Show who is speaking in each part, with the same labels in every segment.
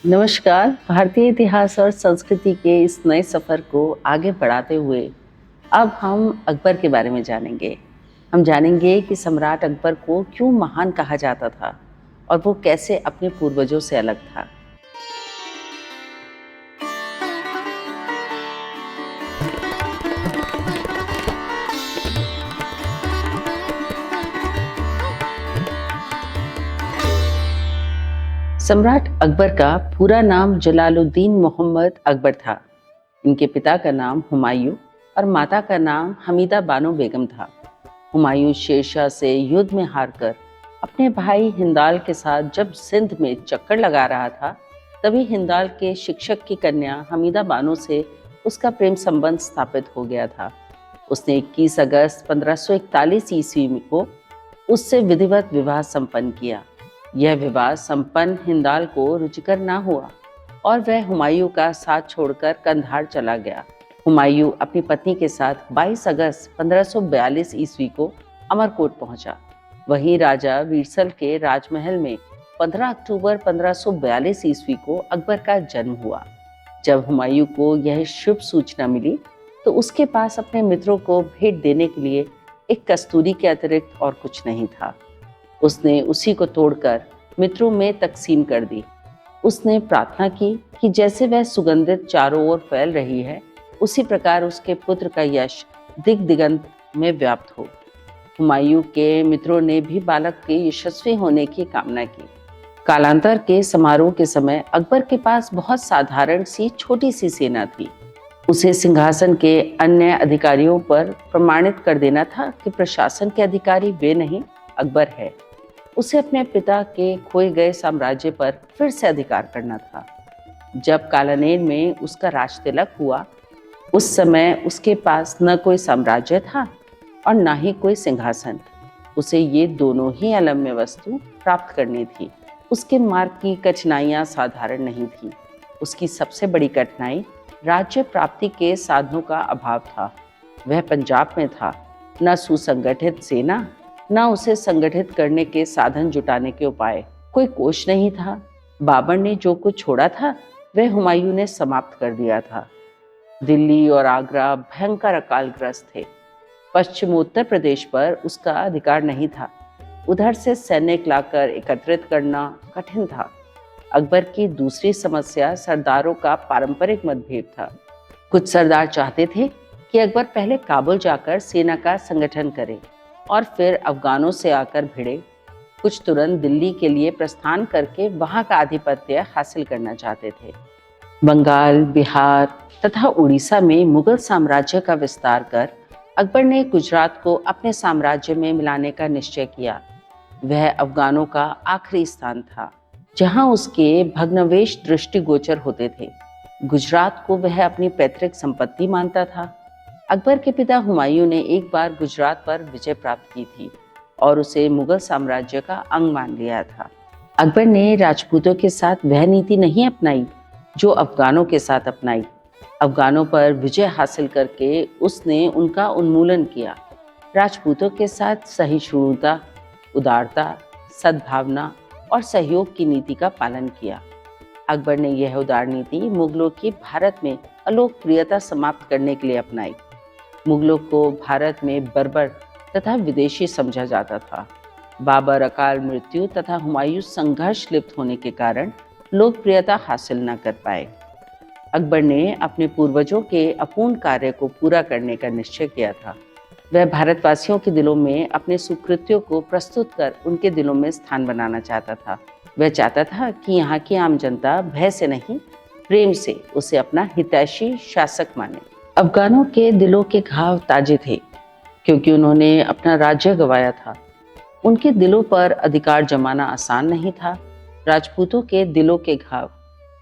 Speaker 1: नमस्कार। भारतीय इतिहास और संस्कृति के इस नए सफ़र को आगे बढ़ाते हुए अब हम अकबर के बारे में जानेंगे। हम जानेंगे कि सम्राट अकबर को क्यों महान कहा जाता था और वो कैसे अपने पूर्वजों से अलग था। सम्राट अकबर का पूरा नाम जलालुद्दीन मोहम्मद अकबर था। इनके पिता का नाम हुमायूं और माता का नाम हमीदा बानो बेगम था। हुमायूं शेरशाह से युद्ध में हारकर अपने भाई हिंदाल के साथ जब सिंध में चक्कर लगा रहा था, तभी हिंदाल के शिक्षक की कन्या हमीदा बानो से उसका प्रेम संबंध स्थापित हो गया था। उसने 21 अगस्त 1541 ईस्वी को उससे विधिवत विवाह संपन्न किया। यह विवाह संपन्न हिंदाल को रुचिकर न हुआ और वह हुमायूं का साथ छोड़कर कंधार चला गया। हुमायूं अपनी पत्नी के साथ 22 अगस्त 1542 ईस्वी को अमरकोट पहुंचा। वहीं राजा वीरसल के राजमहल में 15 अक्टूबर 1542 ईस्वी को अकबर का जन्म हुआ। जब हुमायूं को यह शुभ सूचना मिली तो उसके पास अपने मित्रों को भेंट देने के लिए एक कस्तूरी के अतिरिक्त और कुछ नहीं था। उसने उसी को तोड़कर मित्रों में तकसीम कर दी। उसने प्रार्थना की कि जैसे वह सुगंधित चारों ओर फैल रही है, उसी प्रकार उसके पुत्र का यश दिग दिगंत में व्याप्त हो। हुमायूं के मित्रों ने भी बालक के यशस्वी होने की कामना की। कालांतर के समारोह के समय अकबर के पास बहुत साधारण सी छोटी सी सेना थी। उसे सिंहासन के अन्य अधिकारियों पर प्रमाणित कर देना था कि प्रशासन के अधिकारी वे नहीं, अकबर है। उसे अपने पिता के खोए गए साम्राज्य पर फिर से अधिकार करना था। जब कालानेर में उसका राजतिलक हुआ, उस समय उसके पास न कोई साम्राज्य था और न ही कोई सिंहासन। उसे ये दोनों ही अलम्य वस्तु प्राप्त करनी थी। उसके मार्ग की कठिनाइयां साधारण नहीं थी। उसकी सबसे बड़ी कठिनाई राज्य प्राप्ति के साधनों का अभाव था। वह पंजाब में था, न सुसंगठित सेना, न उसे संगठित करने के साधन जुटाने के उपाय। कोई कोष नहीं था। बाबर ने जो कुछ छोड़ा था वह हुमायूं ने समाप्त कर दिया था। दिल्ली और आगरा भयंकर अकालग्रस्त थे। पश्चिमोत्तर प्रदेश पर उसका अधिकार नहीं था। उधर से सैनिक लाकर एकत्रित करना कठिन था। अकबर की दूसरी समस्या सरदारों का पारंपरिक मतभेद था। कुछ सरदार चाहते थे कि अकबर पहले काबुल जाकर सेना का संगठन करे और फिर अफगानों से आकर भिड़े। कुछ तुरंत दिल्ली के लिए प्रस्थान करके वहां का आधिपत्य हासिल करना चाहते थे। बंगाल, बिहार तथा उड़ीसा में मुगल साम्राज्य का विस्तार कर अकबर ने गुजरात को अपने साम्राज्य में मिलाने का निश्चय किया। वह अफगानों का आखिरी स्थान था जहां उसके भग्नावशेष दृष्टिगोचर होते थे। गुजरात को वह अपनी पैतृक संपत्ति मानता था। अकबर के पिता हुमायूं ने एक बार गुजरात पर विजय प्राप्त की थी और उसे मुगल साम्राज्य का अंग मान लिया था। अकबर ने राजपूतों के साथ वह नीति नहीं अपनाई जो अफगानों के साथ अपनाई। अफगानों पर विजय हासिल करके उसने उनका उन्मूलन किया। राजपूतों के साथ सहिष्णुता, उदारता, सद्भावना और सहयोग की नीति का पालन किया। अकबर ने यह उदार नीति मुगलों की भारत में अलोकप्रियता समाप्त करने के लिए अपनाई। मुगलों को भारत में बर्बर तथा विदेशी समझा जाता था। बाबर अकाल मृत्यु तथा हुमायूं संघर्ष लिप्त होने के कारण लोकप्रियता हासिल न कर पाए। अकबर ने अपने पूर्वजों के अपूर्ण कार्य को पूरा करने का निश्चय किया था। वह भारतवासियों के दिलों में अपने सुकृत्यों को प्रस्तुत कर उनके दिलों में स्थान बनाना चाहता था। वह चाहता था कि यहाँ की आम जनता भय से नहीं, प्रेम से उसे अपना हितैषी शासक माने। अफगानों के दिलों के घाव ताजे थे क्योंकि उन्होंने अपना राज्य गंवाया था। उनके दिलों पर अधिकार जमाना आसान नहीं था। राजपूतों के दिलों के घाव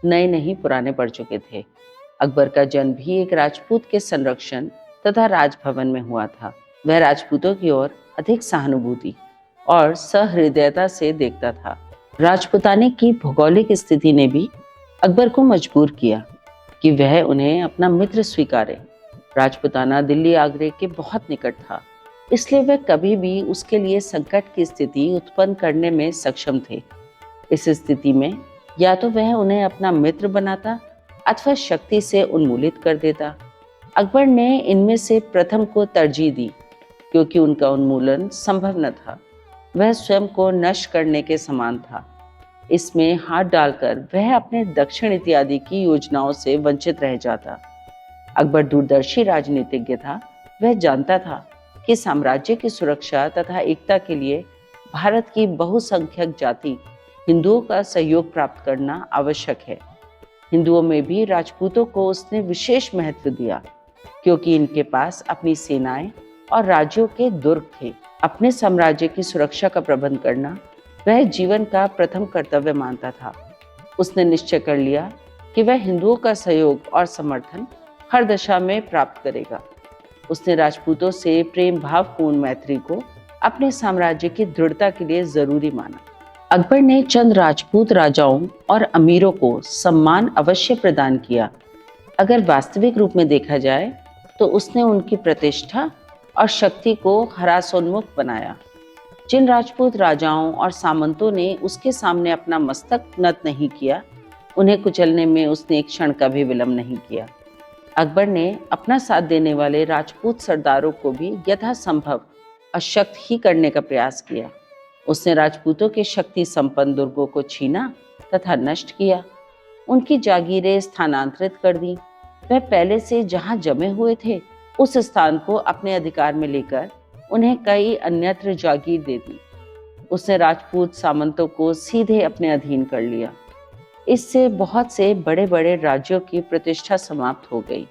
Speaker 1: नए नहीं पुराने पड़ चुके थे। अकबर का जन्म भी एक राजपूत के संरक्षण तथा राजभवन में हुआ था। वह राजपूतों की ओर अधिक सहानुभूति और सहृदयता से देखता था। राजपुताने की भौगोलिक स्थिति ने भी अकबर को मजबूर किया कि वह उन्हें अपना मित्र स्वीकारे। राजपुताना दिल्ली आगरे के बहुत निकट था, इसलिए वह कभी भी उसके लिए संकट की स्थिति उत्पन्न करने में सक्षम थे। इस स्थिति में या तो वह उन्हें अपना मित्र बनाता अथवा शक्ति से उन्मूलित कर देता। अकबर ने इनमें से प्रथम को तरजीह दी, क्योंकि उनका उन्मूलन संभव न था। वह स्वयं को नष्ट करने के समान था। इसमें हाथ डालकर वह अपने दक्षिण इत्यादि की योजनाओं से वंचित रह जाता। अकबर दूरदर्शी राजनीतिज्ञ था। वह जानता था कि साम्राज्य की सुरक्षा तथा एकता के लिए भारत की बहुसंख्यक जाति हिंदुओं का सहयोग प्राप्त करना आवश्यक है। हिंदुओं में भी राजपूतों को उसने विशेष महत्व दिया, क्योंकि इनके पास अपनी सेनाएं और राज्यों के दुर्ग थे। अपने साम्राज्य की सुरक्षा का प्रबंध करना वह जीवन का प्रथम कर्तव्य मानता था। उसने निश्चय कर लिया कि वह हिंदुओं का सहयोग और समर्थन हर दशा में प्राप्त करेगा। उसने राजपूतों से प्रेम भावपूर्ण मैत्री को अपने साम्राज्य की दृढ़ता के लिए जरूरी माना। अकबर ने चंद राजपूत राजाओं और अमीरों को सम्मान अवश्य प्रदान किया। अगर वास्तविक रूप में देखा जाए तो उसने उनकी प्रतिष्ठा और शक्ति को ह्रासोन्मुख बनाया। जिन राजपूत राजाओं और सामंतों ने उसके सामने अपना मस्तक नत नहीं किया, उन्हें कुचलने में उसने एक क्षण का भी विलंब नहीं किया। अकबर ने अपना साथ देने वाले राजपूत सरदारों को भी यथासंभव अशक्त ही करने का प्रयास किया। उसने राजपूतों के शक्ति संपन्न दुर्गों को छीना तथा नष्ट किया। उनकी जागीरें स्थानांतरित कर दी। वह पहले से जहां जमे हुए थे उस स्थान को अपने अधिकार में लेकर उन्हें कई अन्यत्र जागीर दे दी। उसने राजपूत सामंतों को सीधे अपने अधीन कर लिया। इससे बहुत से बड़े बड़े राज्यों की प्रतिष्ठा समाप्त हो गई।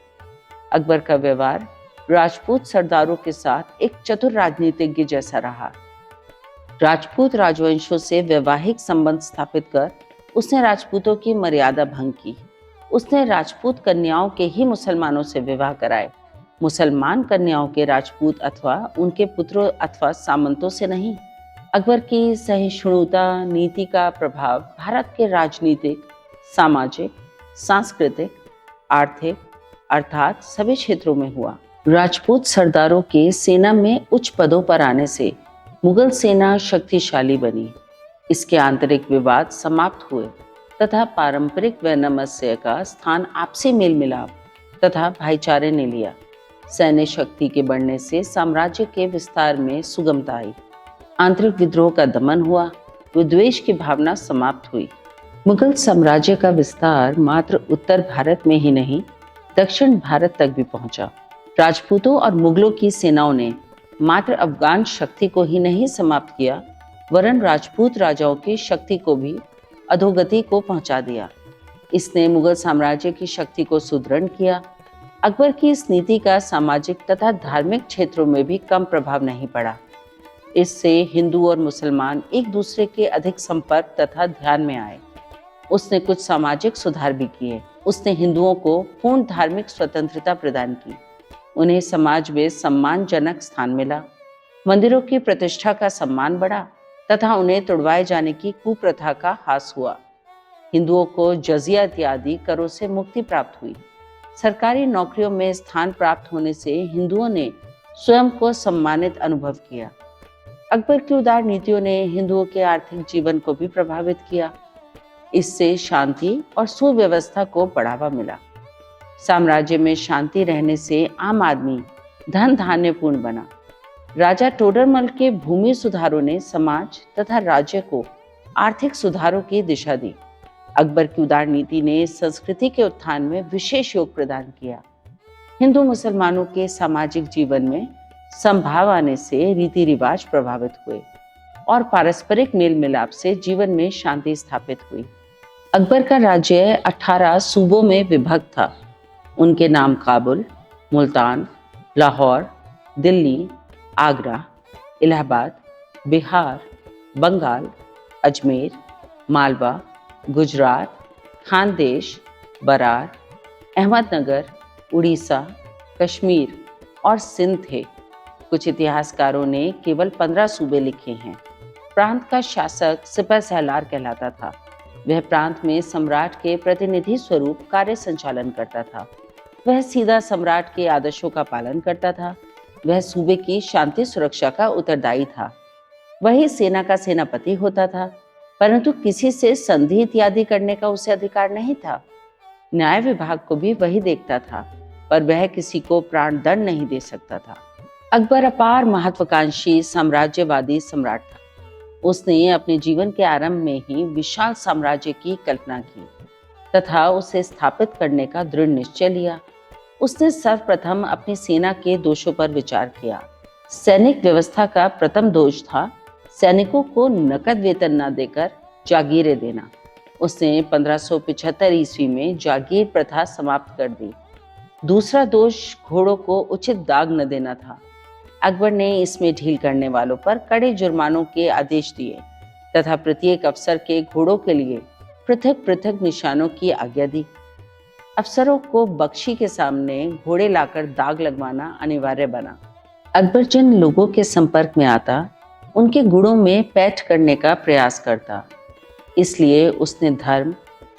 Speaker 1: अकबर का व्यवहार राजपूत सरदारों के साथ एक चतुर राजनीतिज्ञ जैसा रहा। राजपूत राजवंशों से वैवाहिक संबंध स्थापित कर उसने राजपूतों की मर्यादा भंग की। उसने राजपूत कन्याओं के ही मुसलमानों से विवाह कराए, मुसलमान कन्याओं के राजपूत अथवा उनके पुत्रों अथवा सामंतों से नहीं। अकबर की सहिष्णुता नीति का प्रभाव भारत के राजनीतिक, सामाजिक, सांस्कृतिक, आर्थिक अर्थात सभी क्षेत्रों में हुआ। राजपूत सरदारों के सेना में उच्च पदों पर आने से मुगल सेना शक्तिशाली बनी। इसके आंतरिक विवाद समाप्त हुए तथा पारंपरिक वैमनस्य का स्थान आपसी मेल मिलाप तथा भाईचारे ने लिया। सैन्य शक्ति के बढ़ने से साम्राज्य के विस्तार में सुगमता आई। आंतरिक विद्रोह का दमन हुआ। विद्वेष की भावना समाप्त हुई। मुगल साम्राज्य का विस्तार मात्र उत्तर भारत में ही नहीं, दक्षिण भारत तक भी पहुंचा। राजपूतों और मुगलों की सेनाओं ने मात्र अफगान शक्ति को ही नहीं समाप्त किया, वरन राजपूत राजाओं की शक्ति को भी अधोगति को पहुंचा दिया। इसने मुगल साम्राज्य की शक्ति को सुदृढ़ किया। अकबर की इस नीति का सामाजिक तथा धार्मिक क्षेत्रों में भी कम प्रभाव नहीं पड़ा। इससे हिंदू और मुसलमान एक दूसरे के अधिक संपर्क तथा ध्यान में आए। उसने कुछ सामाजिक सुधार भी किए। उसने हिंदुओं को पूर्ण धार्मिक स्वतंत्रता प्रदान की। उन्हें समाज में सम्मानजनक स्थान मिला। मंदिरों की प्रतिष्ठा का सम्मान बढ़ा तथा उन्हें तुड़वाए जाने की कुप्रथा का ह्रास हुआ। हिंदुओं को जजिया इत्यादि करों से मुक्ति प्राप्त हुई। सरकारी नौकरियों में स्थान प्राप्त होने से हिंदुओं ने स्वयं को सम्मानित अनुभव किया। अकबर की उदार नीतियों ने हिंदुओं के आर्थिक जीवन को भी प्रभावित किया। इससे शांति और सुव्यवस्था को बढ़ावा मिला। साम्राज्य में शांति रहने से आम आदमी धन धान्यपूर्ण बना। राजा टोडरमल के भूमि सुधारों ने समाज तथा राज्य को आर्थिक सुधारों की दिशा दी। अकबर की उदार नीति ने संस्कृति के उत्थान में विशेष योग प्रदान किया। हिंदू मुसलमानों के सामाजिक जीवन में संभाव आने से रीति रिवाज प्रभावित हुए और पारस्परिक मेल मिलाप से जीवन में शांति स्थापित हुई। अकबर का राज्य 18 सूबों में विभक्त था। उनके नाम काबुल, मुल्तान, लाहौर, दिल्ली, आगरा, इलाहाबाद, बिहार, बंगाल, अजमेर, मालवा, गुजरात, खानदेश, बरार, अहमदनगर, उड़ीसा, कश्मीर और सिंध थे। कुछ इतिहासकारों ने केवल 15 सूबे लिखे हैं। प्रांत का शासक सिपह सलार कहलाता था। वह प्रांत में सम्राट के प्रतिनिधि स्वरूप कार्य संचालन करता था। वह सीधा सम्राट के आदेशों का पालन करता था। वह सूबे की शांति सुरक्षा का उत्तरदायी था। वही सेना का सेनापति होता था। परंतु किसी से संधि इत्यादि करने का उसे अधिकार नहीं था। न्याय विभाग को भी वही देखता था, पर वह किसी को प्राण दंड नहीं दे सकता था। अकबर अपार महत्वाकांक्षी साम्राज्यवादी सम्राट था। उसने अपने जीवन के आरंभ में ही विशाल साम्राज्य की कल्पना की तथा उसे स्थापित करने का दृढ़ निश्चय लिया। उसने सर्वप्रथम अपनी सेना के दोषों पर विचार किया। सैनिक व्यवस्था का प्रथम दोष था सैनिकों को नकद वेतन न देकर जागीरें देना। उसने 1575 ईस्वी में जागीर प्रथा समाप्त कर दी। दूसरा दोष घोड़ों को उचित दाग न देना था। अकबर ने इसमें ढील करने वालों पर कड़े जुर्मानों के आदेश दिए तथा प्रत्येक अफसर के घोड़ों के लिए पृथक पृथक निशानों की आज्ञा दी। अफसरों को बख्शी के सामने घोड़े लाकर दाग लगवाना अनिवार्य बना। अकबर जिन लोगों के संपर्क में आता उनके गुणों में पैठ करने का प्रयास करता। इसलिए उसने धर्म,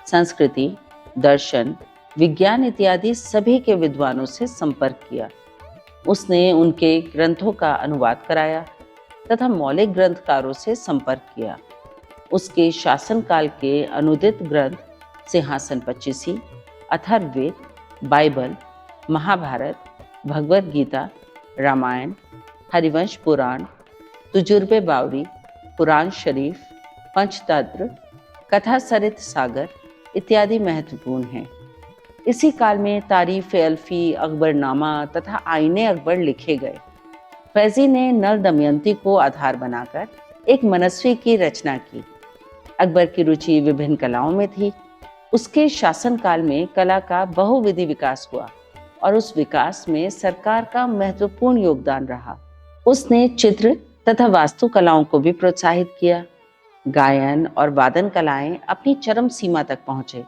Speaker 1: संस्कृति, दर्शन, विज्ञान इत्यादि सभी के विद्वानों से संपर्क किया। उसने उनके ग्रंथों का अनुवाद कराया तथा मौलिक ग्रंथकारों से संपर्क किया। उसके शासनकाल के अनुदित ग्रंथ सिंहासन पच्चीसी, अथर्ववेद, बाइबल, महाभारत, भगवद गीता, रामायण, हरिवंश पुराण, तुजुर्बे बावरी, कुरान शरीफ, पंचतंत्र, कथा सरित सागर इत्यादि महत्वपूर्ण हैं। इसी काल में तारीफ अल्फी, अकबरनामा तथा आईने अकबर लिखे गए। फैजी ने नल दमयंती को आधार बनाकर एक मनस्वी की रचना की। अकबर की रुचि विभिन्न कलाओं में थी। उसके शासनकाल में कला का बहुविधि विकास हुआ और उस विकास में सरकार का महत्वपूर्ण योगदान रहा। उसने चित्र तथा वास्तु कलाओं को भी प्रोत्साहित किया। गायन और वादन कलाएं अपनी चरम सीमा तक पहुंचे।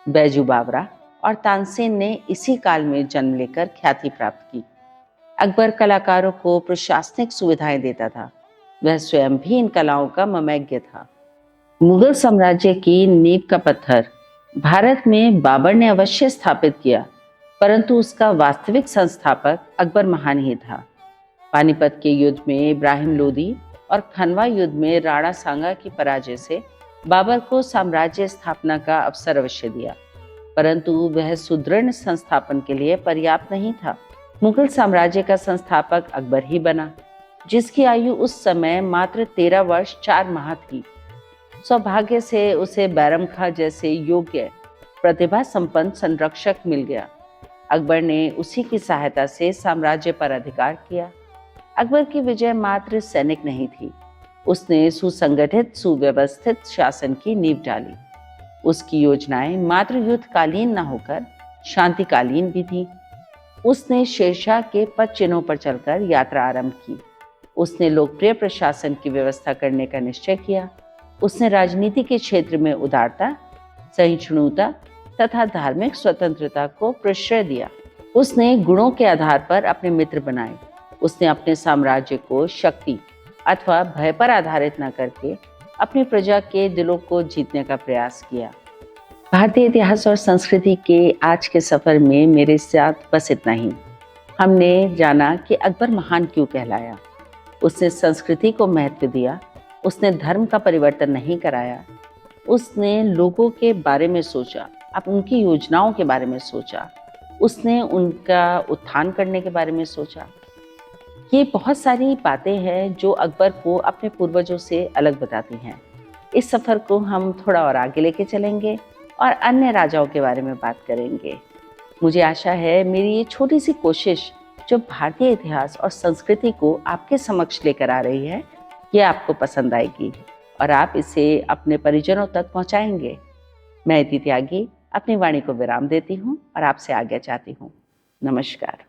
Speaker 1: बैजू बावरा और तानसेन ने इसी काल में जन्म लेकर ख्याति प्राप्त की। अकबर कलाकारों को प्रशासनिक सुविधाएं देता था। वह स्वयं भी इन कलाओं का ममैज्ञ था। मुगल साम्राज्य की नींव का पत्थर भारत में बाबर ने अवश्य स्थापित किया, परंतु उसका वास्तविक संस्थापक अकबर महान ही था। पानीपत के युद्ध में इब्राहिम लोदी और खनवा युद्ध में राणा सांगा की पराजय से बाबर को साम्राज्य स्थापना का अवसर अवश्य दिया, परंतु वह सुदृढ़ संस्थापन के लिए पर्याप्त नहीं था। मुगल साम्राज्य का संस्थापक अकबर ही बना, जिसकी आयु उस समय मात्र 13 वर्ष 4 माह थी। सौभाग्य से उसे बैरम खां जैसे योग्य प्रतिभा संपन्न संरक्षक मिल गया। अकबर ने उसी की सहायता से साम्राज्य पर अधिकार किया। अकबर की विजय मात्र सैनिक नहीं थी, उसने सुसंगठित सुव्यवस्थित शासन की नींव डाली। उसकी योजनाएं मात्र युद्धकालीन न होकर शांतिकालीन भी थी। उसने शेरशाह के पद चिन्हों पर चलकर यात्रा आरंभ की। उसने लोकप्रिय प्रशासन की व्यवस्था करने का निश्चय किया। उसने राजनीति के क्षेत्र में उदारता, सहिष्णुता तथा धार्मिक स्वतंत्रता को प्रश्रय दिया। उसने गुणों के आधार पर अपने मित्र बनाए। उसने अपने साम्राज्य को शक्ति अथवा भय पर आधारित न करके अपनी प्रजा के दिलों को जीतने का प्रयास किया। भारतीय इतिहास और संस्कृति के आज के सफर में मेरे साथ बस इतना ही। हमने जाना कि अकबर महान क्यों कहलाया। उसने संस्कृति को महत्व दिया। उसने धर्म का परिवर्तन नहीं कराया। उसने लोगों के बारे में सोचा, अब उनकी योजनाओं के बारे में सोचा। उसने उनका उत्थान करने के बारे में सोचा। ये बहुत सारी बातें हैं जो अकबर को अपने पूर्वजों से अलग बताती हैं। इस सफ़र को हम थोड़ा और आगे लेके चलेंगे और अन्य राजाओं के बारे में बात करेंगे। मुझे आशा है मेरी ये छोटी सी कोशिश जो भारतीय इतिहास और संस्कृति को आपके समक्ष लेकर आ रही है, ये आपको पसंद आएगी और आप इसे अपने परिजनों तक पहुंचाएंगे। मैं इति त्यागी अपनी वाणी को विराम देती हूँ और आपसे आज्ञा चाहती हूँ। नमस्कार।